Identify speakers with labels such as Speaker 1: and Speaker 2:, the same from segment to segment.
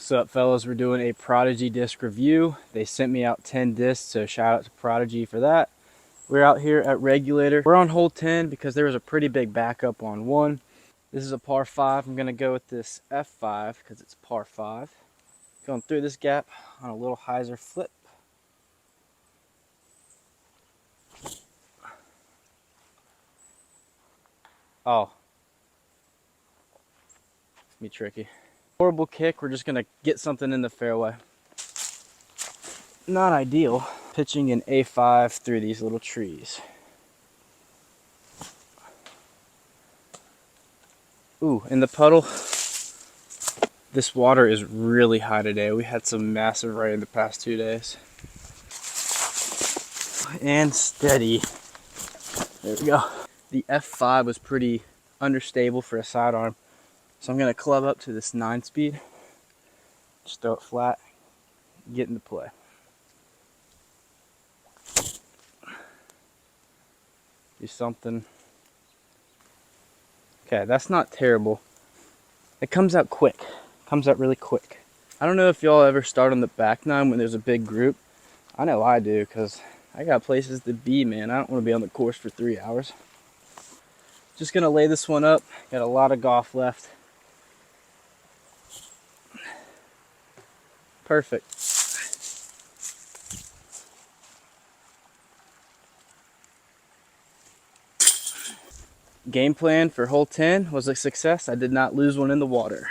Speaker 1: What's up, fellas? We're doing a Prodigy disc review. They sent me out 10 discs, so shout out to Prodigy for that. We're out here at Regulator. We're on hole 10 because there was a pretty big backup on 1. This is a par 5. I'm going to go with this F5 because it's par 5. Going through this gap on a little hyzer flip. Oh. It's me tricky. Horrible kick. We're just going to get something in the fairway. Not ideal. Pitching an A5 through these little trees. Ooh, in the puddle. This water is really high today. We had some massive rain the past 2 days. And steady. There we go. The F5 was pretty understable for a sidearm. So I'm going to club up to this 9-speed. Just throw it flat. Get into play. Do something. Okay, that's not terrible. It comes out quick. Comes out really quick. I don't know if y'all ever start on the back nine when there's a big group. I know I do, because I got places to be, man. I don't want to be on the course for 3 hours. Just gonna lay this one up. Got a lot of golf left. Perfect. Game plan for hole 10 was a success. I did not lose one in the water.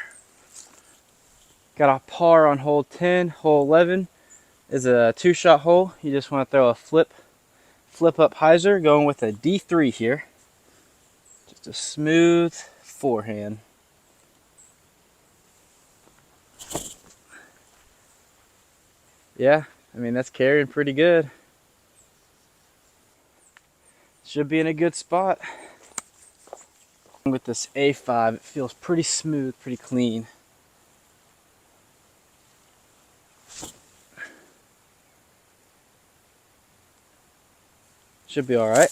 Speaker 1: Got a par on hole 10. Hole 11 is a 2-shot hole. You just want to throw a flip up hyzer, going with a D3 here. Just a smooth forehand. Yeah, I mean, that's carrying pretty good. Should be in a good spot. With this A5, it feels pretty smooth, pretty clean. Should be all right.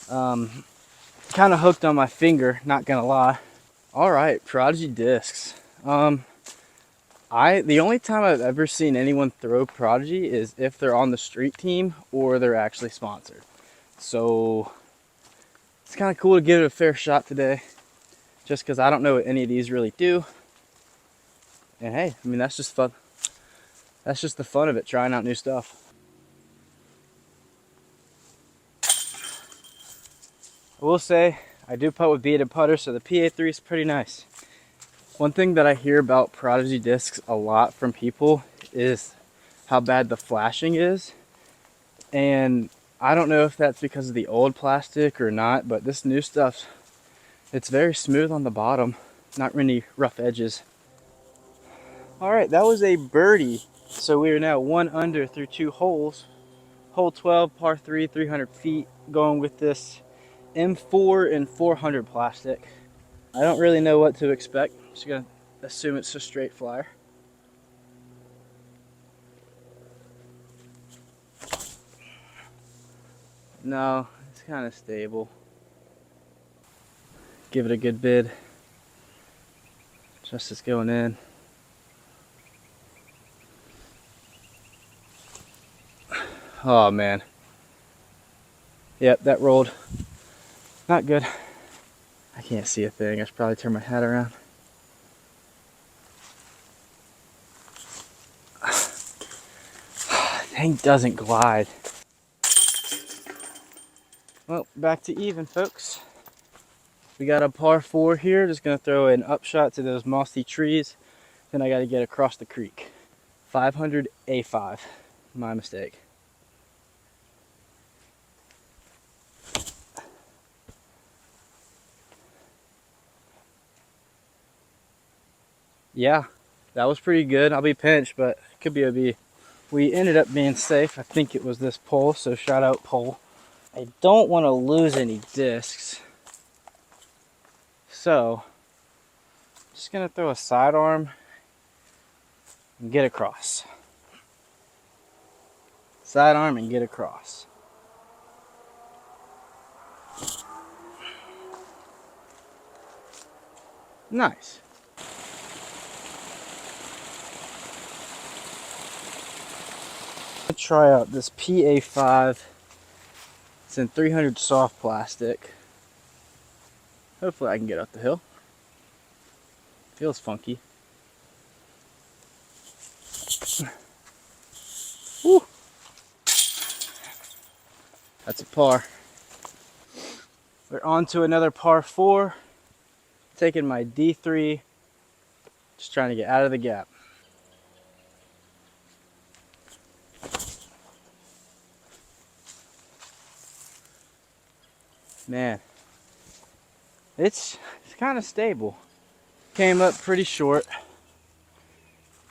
Speaker 1: Kind of hooked on my finger, not gonna lie. All right, Prodigy Discs. The only time I've ever seen anyone throw Prodigy is if they're on the street team or they're actually sponsored. So it's kind of cool to give it a fair shot today, just because I don't know what any of these really do. And hey, I mean, that's just fun. That's just the fun of it, trying out new stuff. I will say, I do putt with beaded putter, so the PA3 is pretty nice. One thing that I hear about Prodigy discs a lot from people is how bad the flashing is. And I don't know if that's because of the old plastic or not, but this new stuff, it's very smooth on the bottom. Not really rough edges. All right, that was a birdie. So we are now 1 under through 2 holes. Hole 12, par 3, 300 feet, going with this M4 and 400 plastic. I don't really know what to expect. I'm just gonna assume it's a straight flyer. No, it's kind of stable. Give it a good bid. Just as going in. Oh man. Yep, that rolled. Not good. I can't see a thing. I should probably turn my head around. Thing doesn't glide. Well, back to even, folks. We got a par 4 here. Just gonna throw an upshot to those mossy trees. Then I gotta get across the creek. 500 A5. My mistake. Yeah, that was pretty good. I'll be pinched, but it could be a B. We ended up being safe. I think it was this pole, so shout out pole. I don't want to lose any discs. So, just gonna throw a sidearm and get across. Sidearm and get across. Nice. Try out this PA5. It's in 300 soft plastic. Hopefully I can get up the hill. Feels funky. Woo. That's a par. We're on to another par 4. Taking my D3. Just trying to get out of the gap. Man, it's kind of stable. Came up pretty short.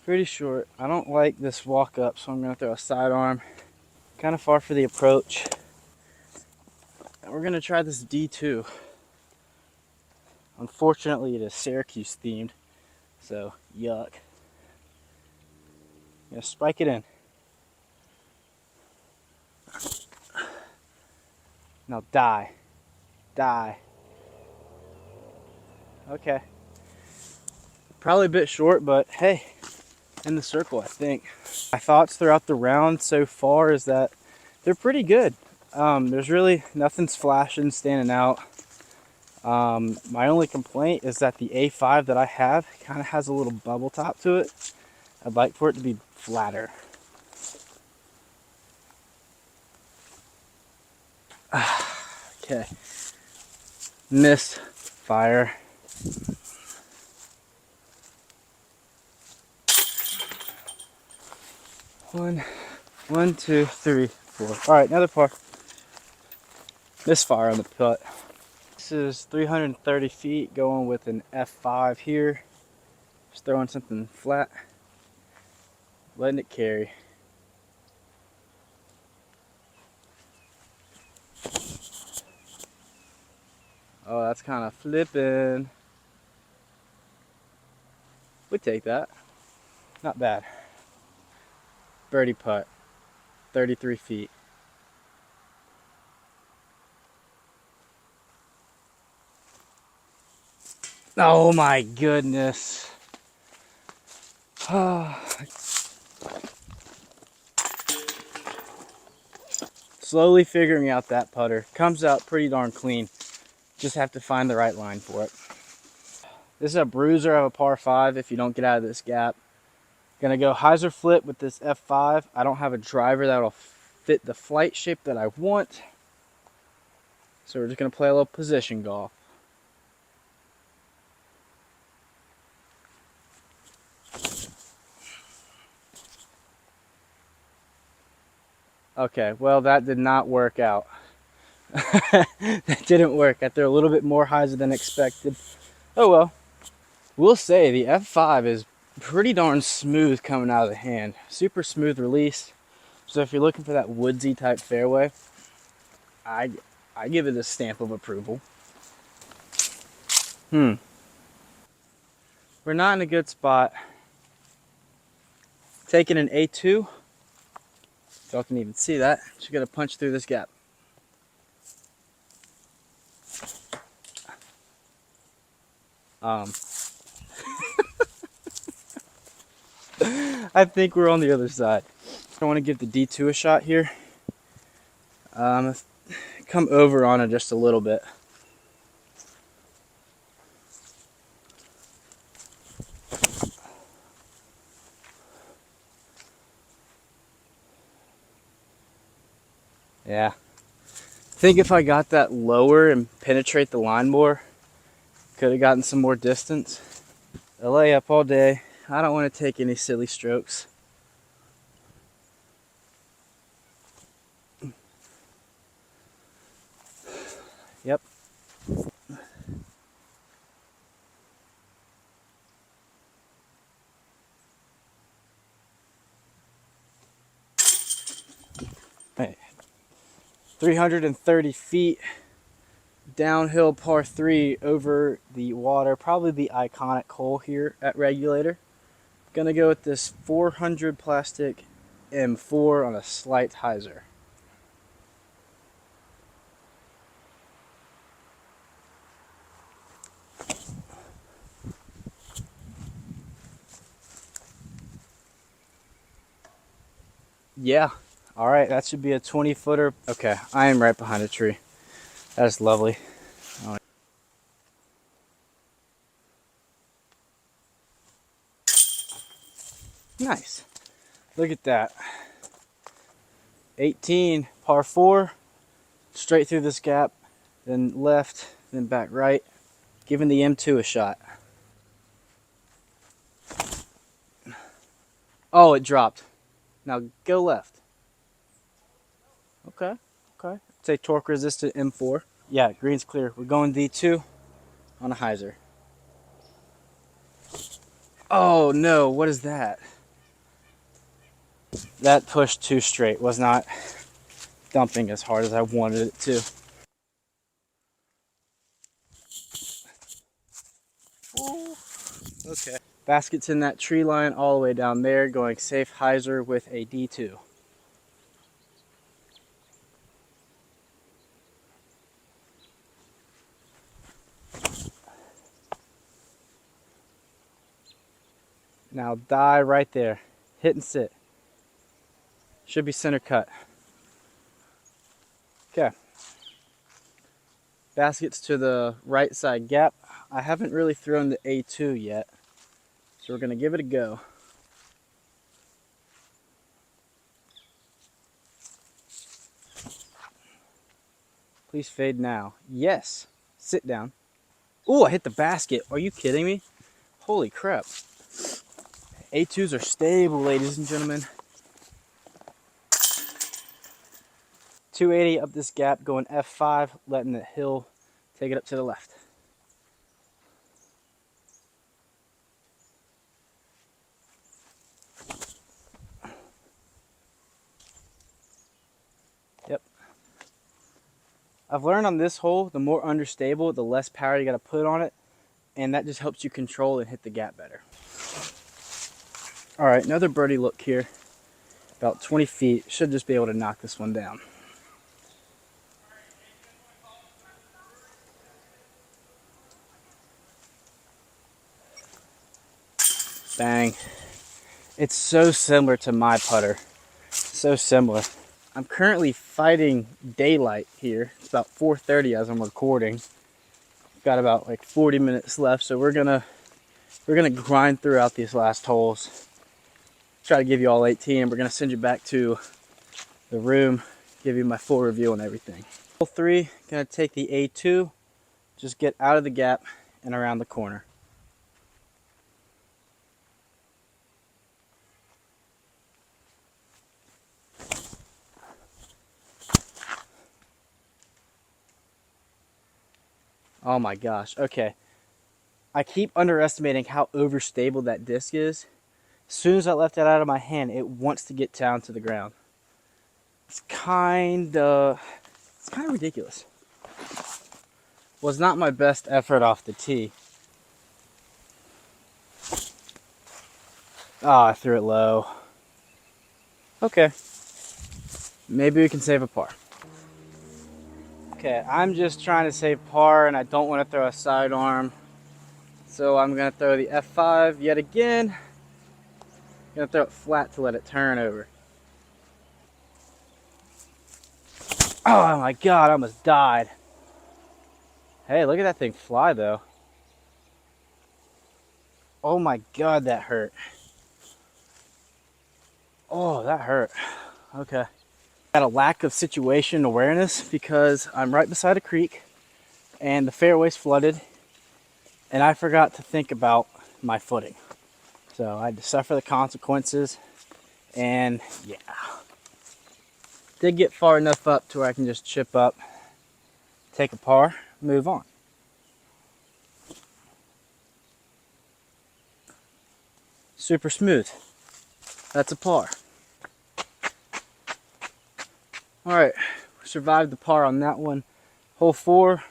Speaker 1: I don't like this walk up, so I'm gonna throw a sidearm. Kind of far for the approach. And we're gonna try this D2. Unfortunately, it is Syracuse themed, so yuck. Gonna spike it in. Now die. Okay. Probably a bit short, but hey, in the circle, I think. My thoughts throughout the round so far is that they're pretty good. There's really nothing's flashing, standing out. My only complaint is that the A5 that I have kind of has a little bubble top to it. I'd like for it to be flatter. Okay. Missed. Fire. One, two, three, four. All right, another par. Misfire on the putt. This is 330 feet, going with an F5 here. Just throwing something flat, letting it carry. Oh, that's kind of flipping. We take that. Not bad. Birdie putt, 33 feet. Oh my goodness. Slowly figuring out that putter. Comes out pretty darn clean. Just have to find the right line for it. This is a bruiser of a par 5 if you don't get out of this gap. Gonna go hyzer flip with this F5. I don't have a driver that'll fit the flight shape that I want. So we're just gonna play a little position golf. Okay, well that did not work out. That didn't work. I threw a little bit more hyzer than expected. Oh well. We'll say the F5 is pretty darn smooth coming out of the hand. Super smooth release. So if you're looking for that woodsy type fairway, I give it a stamp of approval. We're not in a good spot. Taking an A2. Y'all can even see that. Just gotta punch through this gap. I think we're on the other side. I want to give the D2 a shot here. Come over on it just a little bit. Yeah. I think if I got that lower and penetrate the line more, could have gotten some more distance. A layup all day. I don't want to take any silly strokes. Yep. Hey. 330 feet downhill par 3 over the water. Probably the iconic hole here at Regulator. Gonna go with this 400 plastic M4 on a slight hyzer. Yeah, All right, that should be a 20-footer. Okay, I am right behind a tree. That is lovely. All right. Nice. Look at that. 18, par 4, straight through this gap, then left, then back right, giving the M2 a shot. Oh, it dropped. Now go left. Okay, okay. It's a torque resistant M4. Yeah, green's clear. We're going D2 on a hyzer. Oh no, what is that? That pushed too straight. Was not dumping as hard as I wanted it to. Okay. Basket's in that tree line all the way down there, going safe hyzer with a D2. Now die right there. Hit and sit. Should be center cut. Okay. Basket's to the right side gap. I haven't really thrown the A2 yet, so we're going to give it a go. Please fade now. Yes. Sit down. Ooh, I hit the basket. Are you kidding me? Holy crap. A2s are stable, ladies and gentlemen. 280 up this gap, going F5, letting the hill take it up to the left. Yep. I've learned on this hole, the more understable, the less power you got to put on it, and that just helps you control and hit the gap better. All right, another birdie look here. About 20 feet. Should just be able to knock this one down. Bang. It's so similar to my putter. So similar. I'm currently fighting daylight here. It's about 4:30 as I'm recording. Got about like 40 minutes left, so we're gonna grind throughout these last holes. Try to give you all 18. We're gonna send you back to the room, give you my full review on everything. Hole 3, gonna take the A2, just get out of the gap and around the corner. Oh my gosh, okay. I keep underestimating how overstable that disc is. As soon as I left that out of my hand, it wants to get down to the ground. It's kind of ridiculous. Was not my best effort off the tee. Ah, I threw it low. Okay. Maybe we can save a par. Okay, I'm just trying to save par and I don't want to throw a sidearm. So I'm going to throw the F5 yet again. I'm going to throw it flat to let it turn over. Oh my god, I almost died. Hey, look at that thing fly though. Oh my god, that hurt. Oh, that hurt. Okay. Got a lack of situation awareness because I'm right beside a creek and the fairway's flooded and I forgot to think about my footing. So I had to suffer the consequences and yeah. Did get far enough up to where I can just chip up, take a par, move on. Super smooth. That's a par. Alright, survived the par on that one. Hole 4,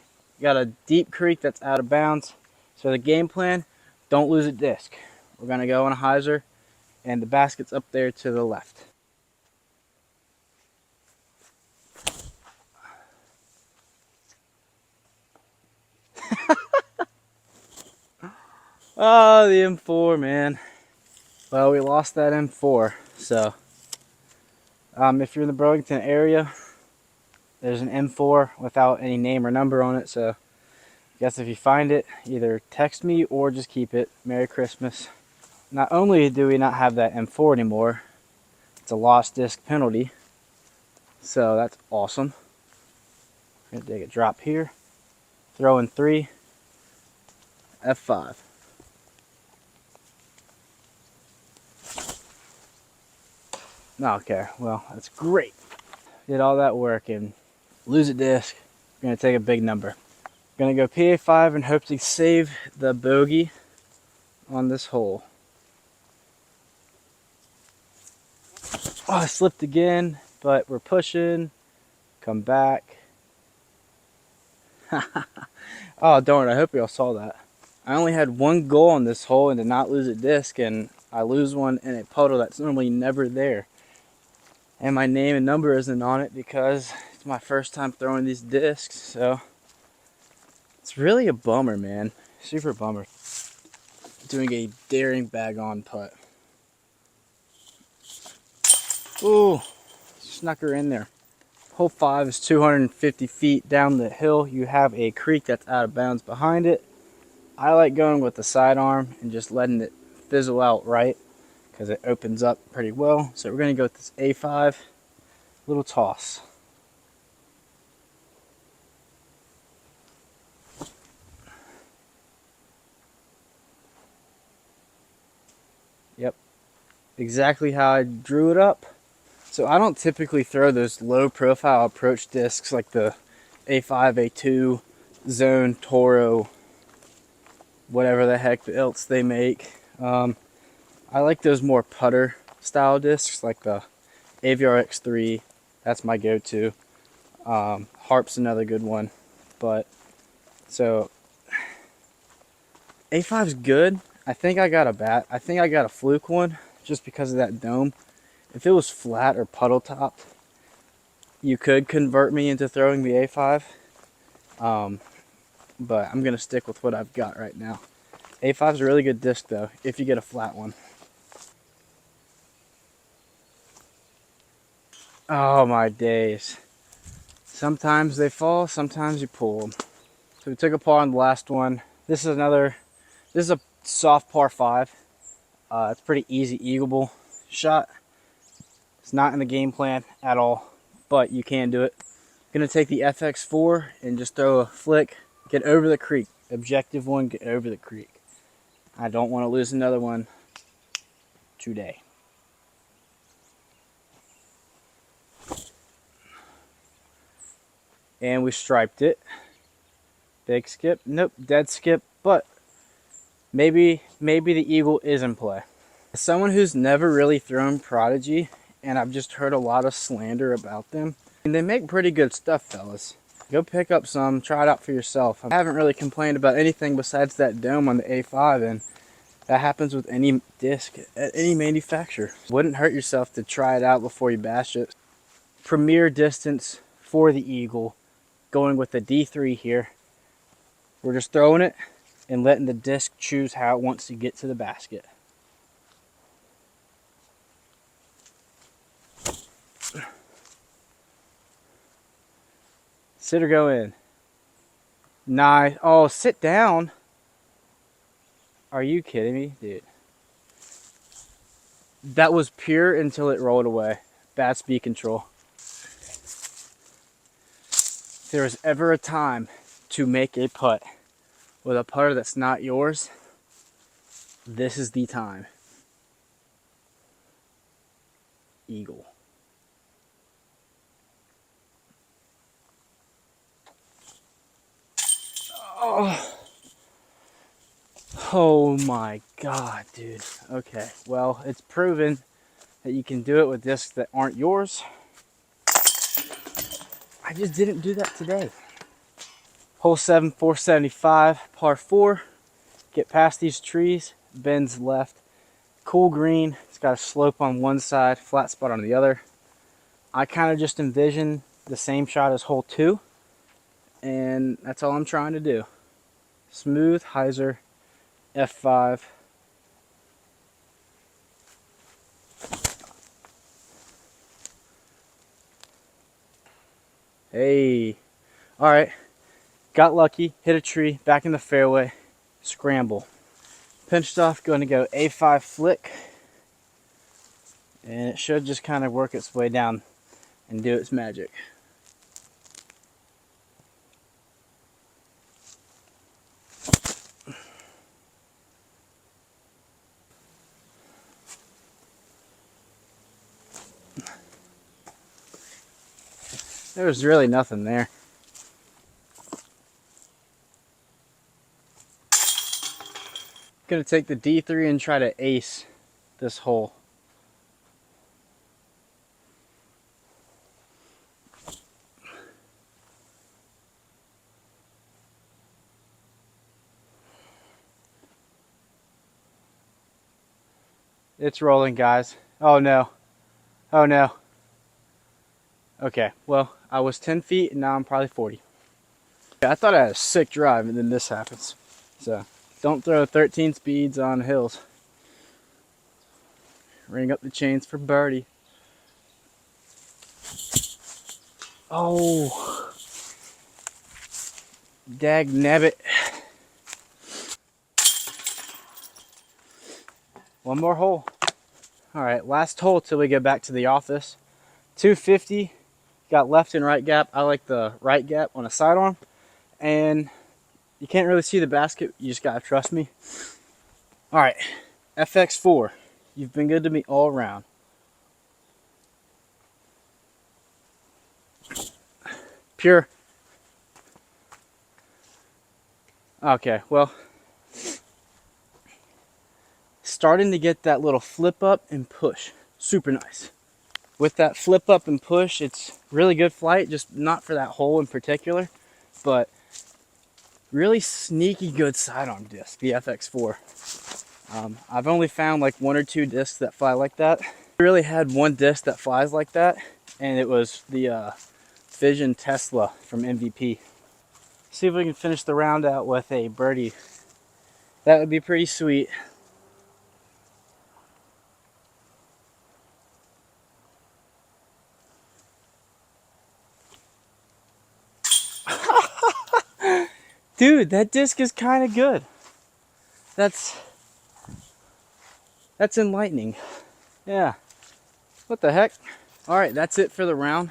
Speaker 1: got a deep creek that's out of bounds. So the game plan, don't lose a disc. We're going to go on a hyzer, and the basket's up there to the left. Oh, the M4, man. Well, we lost that M4, so If you're in the Burlington area, there's an M4 without any name or number on it, so I guess if you find it, either text me or just keep it. Merry Christmas. Not only do we not have that M4 anymore, it's a lost disc penalty, so that's awesome. We're gonna take a drop here, throw in 3, F5. Okay, well, that's great. Did all that work and lose a disc. We're gonna take a big number. Gonna go PA5 and hope to save the bogey on this hole. Oh, I slipped again, but we're pushing. Come back. Oh, darn, I hope y'all saw that. I only had one goal on this hole and did not lose a disc, and I lose one in a puddle that's normally never there. And my name and number isn't on it because it's my first time throwing these discs, so it's really a bummer, man. Super bummer. Doing a daring bag on putt. Ooh, snuck her in there. Hole 5 is 250 feet down the hill. You have a creek that's out of bounds behind it. I like going with the sidearm and just letting it fizzle out right because it opens up pretty well. So we're going to go with this A5, little toss. Yep, exactly how I drew it up. So I don't typically throw those low profile approach discs like the A5, A2, Zone, Toro, whatever the heck else they make. I like those more putter style discs like the AVR X3. That's my go-to. Harp's another good one. But so A5's good. I think I got a fluke one just because of that dome. If it was flat or puddle topped, you could convert me into throwing the A5. But I'm gonna stick with what I've got right now. A5's a really good disc though, if you get a flat one. Oh my days. Sometimes they fall, sometimes you pull them. So we took a par on the last one. This is a soft par 5. It's pretty easy eagleable shot. It's not in the game plan at all, but you can do it. I'm gonna take the FX4 and just throw a flick, get over the creek. Objective 1, get over the creek. I don't want to lose another one today. And we striped it. Big skip, nope, dead skip, but maybe the eagle is in play. As someone who's never really thrown Prodigy, and I've just heard a lot of slander about them, and they make pretty good stuff, fellas. Go pick up some, try it out for yourself. I haven't really complained about anything besides that dome on the A5, and that happens with any disc at any manufacturer. Wouldn't hurt yourself to try it out before you bash it. Premier distance for the eagle, going with the D3 here. We're just throwing it and letting the disc choose how it wants to get to the basket. Sit or go in. Nice. Oh, sit down. Are you kidding me, dude? That was pure until it rolled away. Bad speed control. If there was ever a time to make a putt with a putter that's not yours, this is the time. Eagle. Oh my god, dude. Okay, well, it's proven that you can do it with discs that aren't yours. I just didn't do that today. Hole 7, 475, par 4. Get past these trees, bends left. Cool green, it's got a slope on one side, flat spot on the other. I kind of just envision the same shot as hole 2, and that's all I'm trying to do. Smooth, hyzer, F5. Hey. All right. Got lucky, hit a tree, back in the fairway, scramble. Pinched off, going to go A5 flick. And it should just kind of work its way down and do its magic. There was really nothing there. Gonna take the D3 and try to ace this hole. It's rolling, guys. Oh no. Oh no. Okay, well, I was 10 feet and now I'm probably 40. I thought I had a sick drive and then this happens. So, don't throw 13 speeds on hills. Ring up the chains for birdie. Oh. Dag nabbit. One more hole. Alright, last hole till we get back to the office. 250. Got left and right gap. I like the right gap on a sidearm. And you can't really see the basket. You just gotta trust me. Alright, FX4. You've been good to me all around. Pure. Okay, well, starting to get that little flip up and push. Super nice. With that flip up and push, it's really good flight, just not for that hole in particular, but really sneaky good sidearm disc, the FX4. I've only found like 1 or 2 discs that fly like that. I really had one disc that flies like that, and it was the Vision Tesla from MVP. See if we can finish the round out with a birdie. That would be pretty sweet. Dude, that disc is kind of good. That's enlightening. Yeah. What the heck? All right, that's it for the round.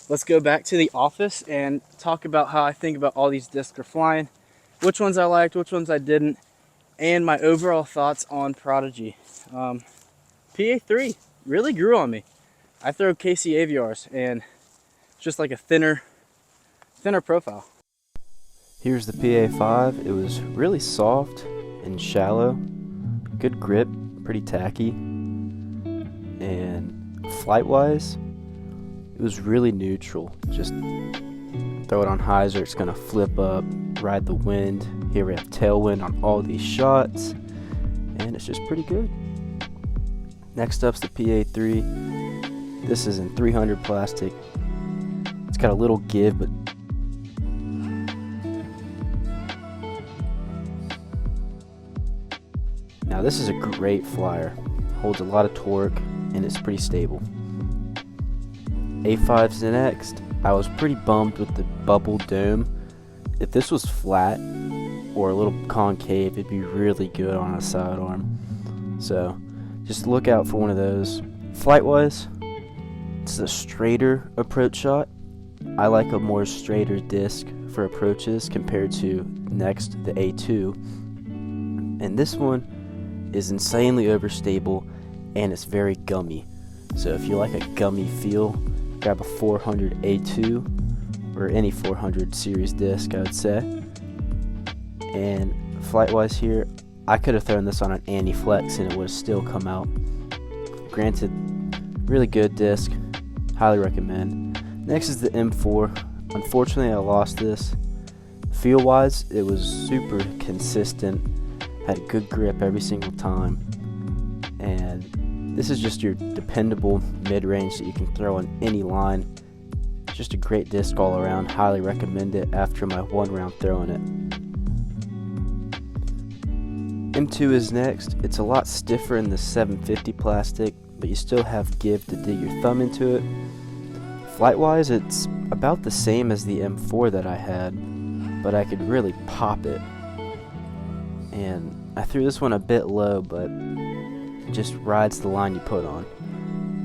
Speaker 1: Let's go back to the office and talk about how I think about all these discs are flying, which ones I liked, which ones I didn't, and my overall thoughts on Prodigy. PA3 really grew on me. I throw KC AVRs and it's just like a thinner profile.
Speaker 2: Here's the PA5. It was really soft and shallow, good grip, pretty tacky, and flight-wise, it was really neutral. Just throw it on hyzer, it's gonna flip up, ride the wind. Here we have tailwind on all these shots, and it's just pretty good. Next up's the PA3. This is in 300 plastic. It's got a little give, but now this is a great flyer, holds a lot of torque, and it's pretty stable. A5's the next. I was pretty bummed with the bubble dome. If this was flat or a little concave, it'd be really good on a sidearm. So just look out for one of those. Flight-wise, it's a straighter approach shot. I like a more straighter disc for approaches compared to next the A2. And this one is insanely overstable and it's very gummy. So if you like a gummy feel, grab a 400 A2 or any 400 series disc, I would say. And flight wise here, I could have thrown this on an anti-flex and it would have still come out. Granted, really good disc, highly recommend. Next is the M4. Unfortunately, I lost this. Feel wise, it was super consistent, had good grip every single time, and this is just your dependable mid-range that you can throw on any line. Just a great disc all around, highly recommend it after my one round throwing it. M2 is next. It's a lot stiffer in the 750 plastic, but you still have give to dig your thumb into it. Flight-wise, it's about the same as the M4 that I had, but I could really pop it. And I threw this one a bit low, but it just rides the line you put on.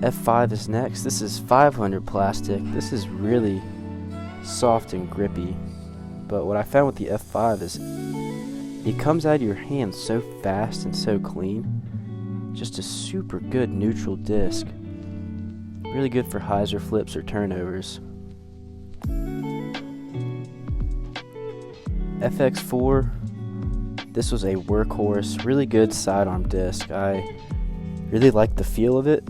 Speaker 2: F5 is next. This is 500 plastic. This is really soft and grippy, but what I found with the F5 is it comes out of your hand so fast and so clean. Just a super good neutral disc. Really good for hyzer flips or turnovers. FX4, this was a workhorse, really good sidearm disc. I really liked the feel of it.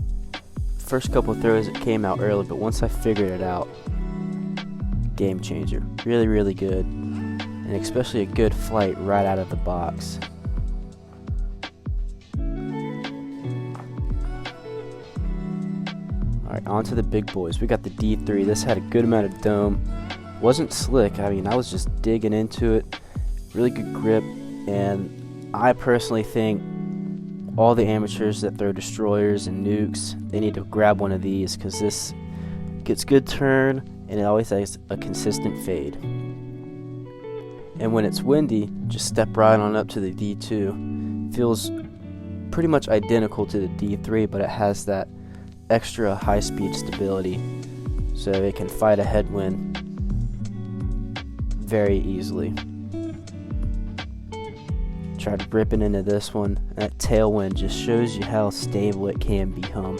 Speaker 2: First couple throws it came out early, but once I figured it out, game changer. Really, really good, and especially a good flight right out of the box. Alright, on to the big boys. We got the D3. This had a good amount of dome. Wasn't slick. I mean, I was just digging into it. Really good grip, and I personally think all the amateurs that throw destroyers and nukes, they need to grab one of these, because this gets good turn and it always has a consistent fade. And when it's windy, just step right on up to the D2. Feels pretty much identical to the D3, but it has that extra high-speed stability, so it can fight a headwind very easily. Tried ripping into this one. That tailwind just shows you how stable it can become.